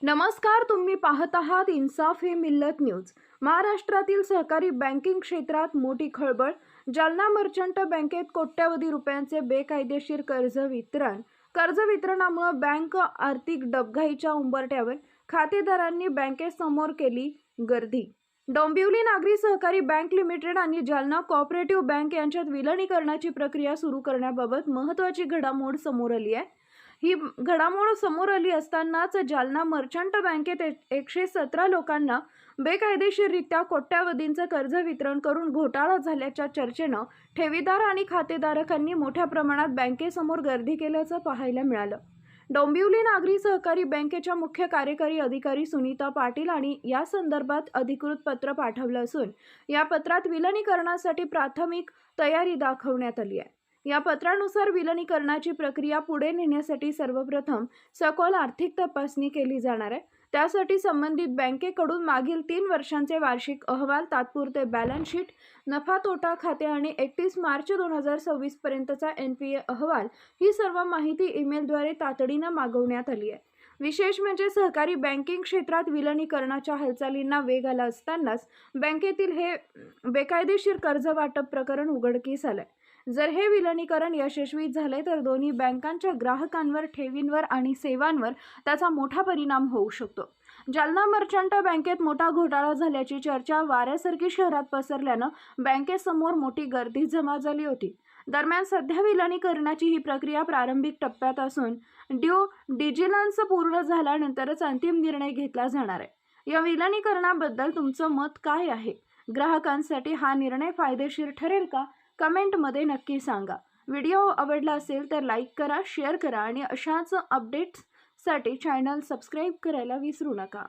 नमस्कार, तुम्ही पाहत आहात इन्साफ हे मिल्लत न्यूज। महाराष्ट्रातील सहकारी बँकिंग क्षेत्रात मोठी खळबळ। जालना मर्चंट बँकेत कोट्यवधी रुपयांचे बेकायदेशीर कर्ज वितरणामुळे बँक आर्थिक डबघाईच्या उंबरठ्यावर। खातेदारांनी बँकेसमोर केली गर्दी। डोंबिवली नागरी सहकारी बँक लिमिटेड आणि जालना कोऑपरेटिव्ह बँक यांच्यात विलीनीकरणाची प्रक्रिया सुरू करण्याबाबत महत्त्वाची घडामोड समोर आली आहे। ही घडामोड समोर आली असतानाच जालना मर्चंट बँकेत 117 लोकांना बेकायदेशीररित्या कोट्यवधींचं कर्ज वितरण करून घोटाळा झाल्याच्या चर्चेनं ठेवीदार आणि खातेधारकांनी मोठ्या प्रमाणात बँकेसमोर गर्दी केल्याचं पाहायला मिळालं। डोंबिवली नागरी सहकारी बँकेच्या मुख्य कार्यकारी अधिकारी सुनीता पाटील आणि या संदर्भात अधिकृत पत्र पाठवलं असून या पत्रात विलीनीकरणासाठी प्राथमिक तयारी दाखवण्यात आली आहे। या पत्रानुसार विलीनीकरणाची प्रक्रिया पुढे नेण्यासाठी सर्वप्रथम सखोल आर्थिक तपासणी केली जाणार आहे। त्यासाठी संबंधित बँकेकडून मागील 3 वर्षांचे वार्षिक अहवाल, तात्पुरते बॅलन्स शीट, नफा तोटा खाते आणि 31 मार्च 2026 पर्यंतचा NPA अहवाल ही सर्व माहिती ईमेलद्वारे तातडीने मागवण्यात आली आहे। विशेष म्हणजे सहकारी बँकिंग क्षेत्रात विलीनीकरणाच्या हालचालींना वेग आला असतानाच बँकेतील हे बेकायदेशीर कर्ज वाटप प्रकरण उघडकीस आलंय। जर हे विलीनीकरण यशस्वी झाले तर दोन्ही बँकांच्या ग्राहकांवर, ठेवींवर आणि सेवांवर त्याचा मोठा परिणाम होऊ शकतो। जालना मर्चंट बँकेत मोठा घोटाळा झाल्याची चर्चा वाऱ्यासारखी शहरात पसरल्यानं बँकेसमोर मोठी गर्दी जमा झाली होती। दरम्यान सध्या विलीनीकरणाची ही प्रक्रिया प्रारंभिक टप्प्यात असून ड्यू डिलिजन्स पूर्ण झाल्यानंतरच अंतिम निर्णय घेतला जाणार आहे। या विलीनीकरणाबद्दल तुमचं मत काय आहे? ग्राहकांसाठी हा निर्णय फायदेशीर ठरेल का? कमेंटमध्ये नक्की सांगा। व्हिडिओ आवडला असेल तर लाईक करा, शेअर करा आणि अशाच अपडेट्ससाठी चॅनल सबस्क्राईब करायला विसरू नका।